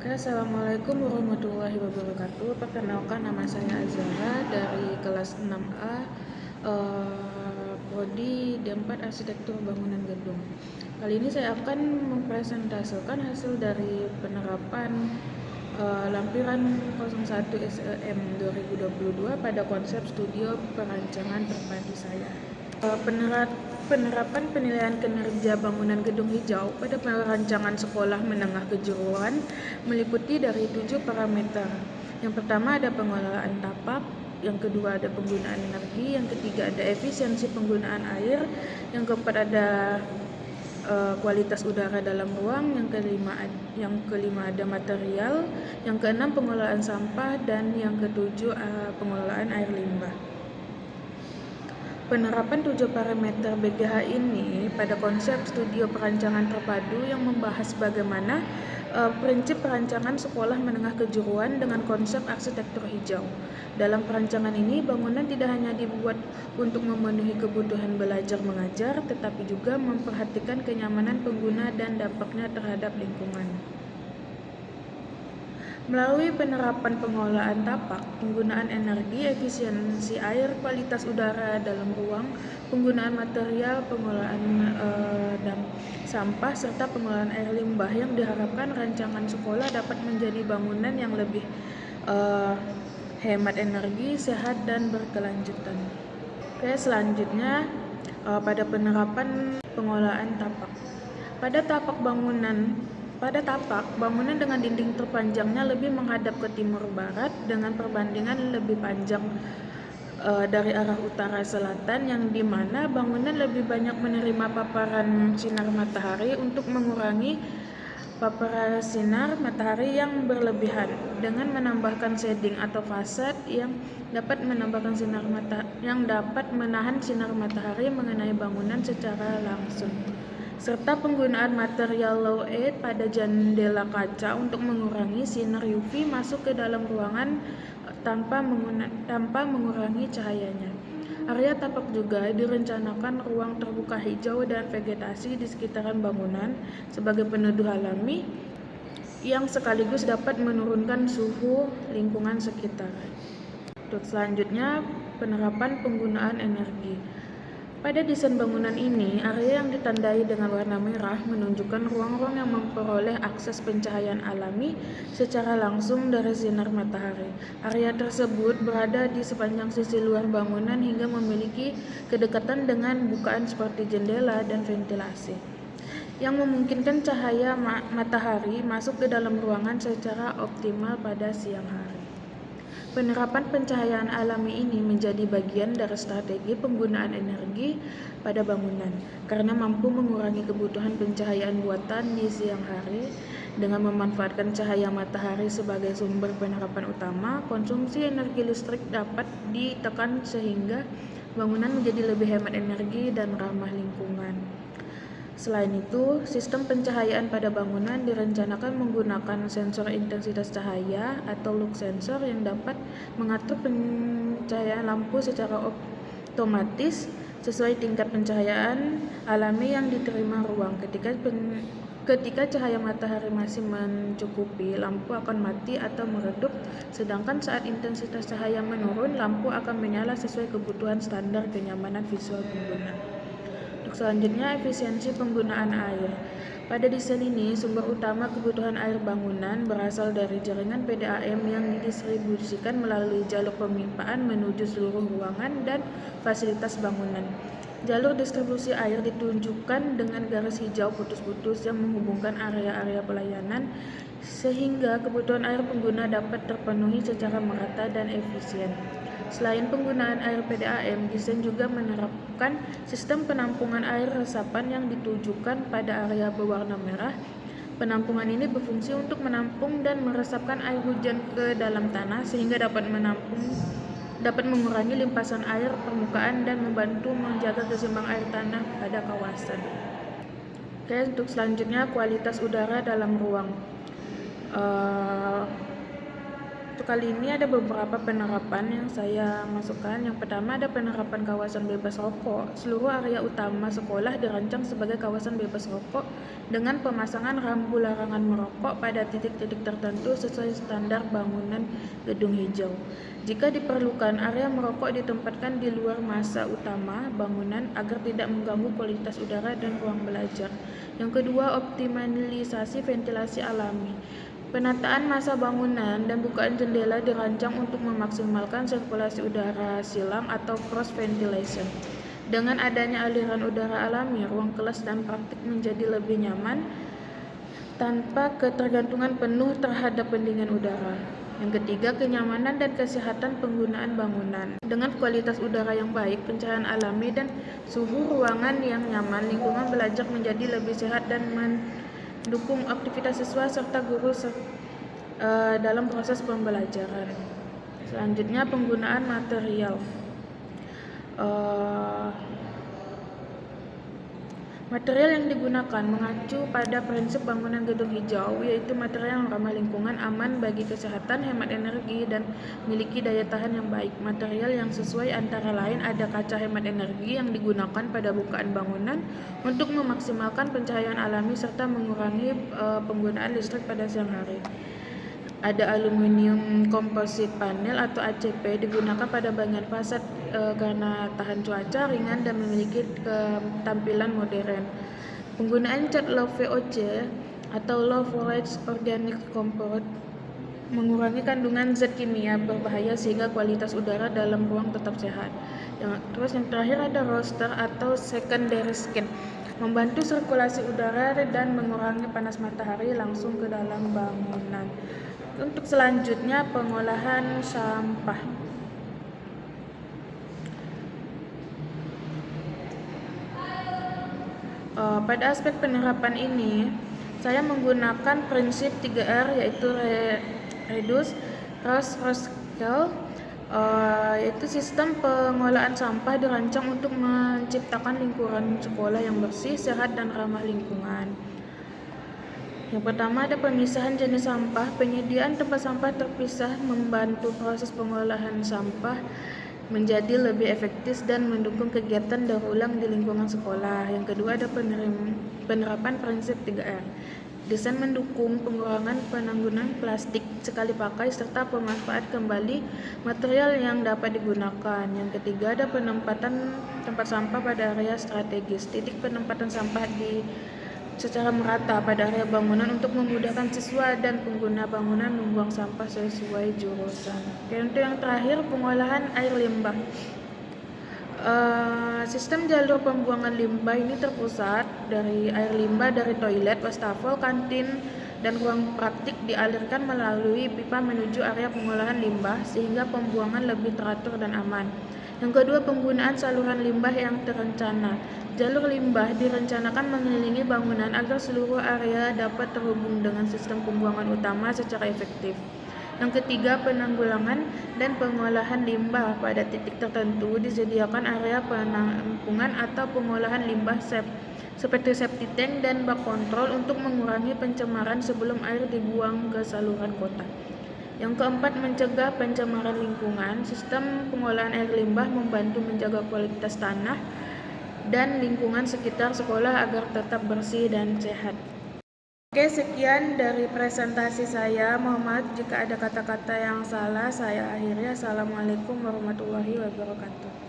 Assalamualaikum warahmatullahi wabarakatuh. Perkenalkan, nama saya Azara dari kelas 6A, Prodi D4 Arsitektur Bangunan Gedung. Kali ini saya akan mempresentasikan hasil dari penerapan lampiran 01 SEM 2022 pada konsep studio perancangan terpadu saya. Penerapan penilaian kinerja bangunan gedung hijau pada perancangan sekolah menengah kejuruan meliputi dari 7 parameter. Yang pertama ada pengelolaan tapak, yang kedua ada penggunaan energi, yang ketiga ada efisiensi penggunaan air, yang keempat ada kualitas udara dalam ruang, yang kelima ada material, yang keenam pengelolaan sampah, dan yang ketujuh pengelolaan air limbah. Penerapan 7 parameter BGH ini pada konsep studio perancangan terpadu yang membahas bagaimana prinsip perancangan sekolah menengah kejuruan dengan konsep arsitektur hijau. Dalam perancangan ini, bangunan tidak hanya dibuat untuk memenuhi kebutuhan belajar mengajar, tetapi juga memperhatikan kenyamanan pengguna dan dampaknya terhadap lingkungan. Melalui penerapan pengelolaan tapak, penggunaan energi, efisiensi air, kualitas udara dalam ruang, penggunaan material, pengelolaan sampah, serta pengelolaan air limbah yang diharapkan rancangan sekolah dapat menjadi bangunan yang lebih hemat energi, sehat, dan berkelanjutan. Oke, selanjutnya pada penerapan pengelolaan tapak. Pada tapak, bangunan dengan dinding terpanjangnya lebih menghadap ke timur barat dengan perbandingan lebih panjang dari arah utara selatan, yang dimana bangunan lebih banyak menerima paparan sinar matahari untuk mengurangi paparan sinar matahari yang berlebihan dengan menambahkan shading atau fasad yang dapat menahan sinar matahari mengenai bangunan secara langsung, serta penggunaan material low E pada jendela kaca untuk mengurangi sinar UV masuk ke dalam ruangan tanpa mengurangi cahayanya. Area tapak juga direncanakan ruang terbuka hijau dan vegetasi di sekitaran bangunan sebagai peneduh alami yang sekaligus dapat menurunkan suhu lingkungan sekitar. Untuk selanjutnya, penerapan penggunaan energi. Pada desain bangunan ini, area yang ditandai dengan warna merah menunjukkan ruang-ruang yang memperoleh akses pencahayaan alami secara langsung dari sinar matahari. Area tersebut berada di sepanjang sisi luar bangunan hingga memiliki kedekatan dengan bukaan seperti jendela dan ventilasi, yang memungkinkan cahaya matahari masuk ke dalam ruangan secara optimal pada siang hari. Penerapan pencahayaan alami ini menjadi bagian dari strategi penggunaan energi pada bangunan karena mampu mengurangi kebutuhan pencahayaan buatan di siang hari. Dengan memanfaatkan cahaya matahari sebagai sumber penerapan utama, konsumsi energi listrik dapat ditekan sehingga bangunan menjadi lebih hemat energi dan ramah lingkungan. Selain itu, sistem pencahayaan pada bangunan direncanakan menggunakan sensor intensitas cahaya atau look sensor yang dapat mengatur pencahayaan lampu secara otomatis sesuai tingkat pencahayaan alami yang diterima ruang. Ketika cahaya matahari masih mencukupi, lampu akan mati atau meredup, sedangkan saat intensitas cahaya menurun, lampu akan menyala sesuai kebutuhan standar kenyamanan visual pengguna. Untuk selanjutnya, efisiensi penggunaan air. Pada desain ini, sumber utama kebutuhan air bangunan berasal dari jaringan PDAM yang didistribusikan melalui jalur pemipaan menuju seluruh ruangan dan fasilitas bangunan. Jalur distribusi air ditunjukkan dengan garis hijau putus-putus yang menghubungkan area-area pelayanan sehingga kebutuhan air pengguna dapat terpenuhi secara merata dan efisien. Selain penggunaan air PDAM, desain juga menerapkan sistem penampungan air resapan yang ditujukan pada area berwarna merah. Penampungan ini berfungsi untuk menampung dan meresapkan air hujan ke dalam tanah sehingga dapat mengurangi limpasan air permukaan dan membantu menjaga keseimbangan air tanah pada kawasan. Oke, untuk selanjutnya kualitas udara dalam ruang. Untuk kali ini ada beberapa penerapan yang saya masukkan. Yang pertama ada penerapan kawasan bebas rokok. Seluruh area utama sekolah dirancang sebagai kawasan bebas rokok dengan pemasangan rambu larangan merokok pada titik-titik tertentu sesuai standar bangunan gedung hijau. Jika diperlukan, area merokok ditempatkan di luar masa utama bangunan agar tidak mengganggu kualitas udara dan ruang belajar. Yang kedua, optimalisasi ventilasi alami. Penataan masa bangunan dan bukaan jendela dirancang untuk memaksimalkan sirkulasi udara silang atau cross ventilation. Dengan adanya aliran udara alami, ruang kelas dan praktik menjadi lebih nyaman tanpa ketergantungan penuh terhadap pendingin udara. Yang ketiga, kenyamanan dan kesehatan penggunaan bangunan. Dengan kualitas udara yang baik, pencahayaan alami, dan suhu ruangan yang nyaman, lingkungan belajar menjadi lebih sehat dan mendukung aktivitas siswa serta guru dalam proses pembelajaran. Selanjutnya, penggunaan material. Material yang digunakan mengacu pada prinsip bangunan gedung hijau, yaitu material yang ramah lingkungan, aman bagi kesehatan, hemat energi, dan memiliki daya tahan yang baik. Material yang sesuai antara lain ada kaca hemat energi yang digunakan pada bukaan bangunan untuk memaksimalkan pencahayaan alami serta mengurangi penggunaan listrik pada siang hari. Ada aluminium composite panel atau ACP digunakan pada bagian fasad karena tahan cuaca, ringan, dan memiliki tampilan modern. Penggunaan cat low VOC atau low voltage organic compound mengurangi kandungan zat kimia berbahaya sehingga kualitas udara dalam ruang tetap sehat. Terus yang terakhir ada roster atau secondary skin, membantu sirkulasi udara dan mengurangi panas matahari langsung ke dalam bangunan. Untuk selanjutnya, pengolahan sampah. Pada aspek penerapan ini, saya menggunakan prinsip 3R, yaitu reduce, recycle, yaitu sistem pengolahan sampah dirancang untuk menciptakan lingkungan sekolah yang bersih, sehat, dan ramah lingkungan. Yang pertama ada pemisahan jenis sampah. Penyediaan tempat sampah terpisah membantu proses pengolahan sampah menjadi lebih efektif dan mendukung kegiatan daur ulang di lingkungan sekolah. Yang kedua ada penerapan prinsip 3R. Desain mendukung pengurangan penggunaan plastik sekali pakai serta pemanfaat kembali material yang dapat digunakan. Yang ketiga ada penempatan tempat sampah pada area strategis. Titik penempatan sampah secara merata pada area bangunan untuk memudahkan siswa dan pengguna bangunan membuang sampah sesuai jurusan. Untuk yang terakhir, pengolahan air limbah. Sistem jalur pembuangan limbah ini terpusat dari air limbah dari toilet, wastafel, kantin, dan ruang praktik dialirkan melalui pipa menuju area pengolahan limbah sehingga pembuangan lebih teratur dan aman. Yang kedua, penggunaan saluran limbah yang terencana. Jalur limbah direncanakan mengelilingi bangunan agar seluruh area dapat terhubung dengan sistem pembuangan utama secara efektif. Yang ketiga, penanggulangan dan pengolahan limbah. Pada titik tertentu disediakan area penampungan atau pengolahan limbah seperti septic tank dan bak kontrol untuk mengurangi pencemaran sebelum air dibuang ke saluran kota. Yang keempat, mencegah pencemaran lingkungan. Sistem pengolahan air limbah membantu menjaga kualitas tanah dan lingkungan sekitar sekolah agar tetap bersih dan sehat. Oke, sekian dari presentasi saya. Mohon maaf jika ada kata-kata yang salah. Saya akhiri. Assalamualaikum warahmatullahi wabarakatuh.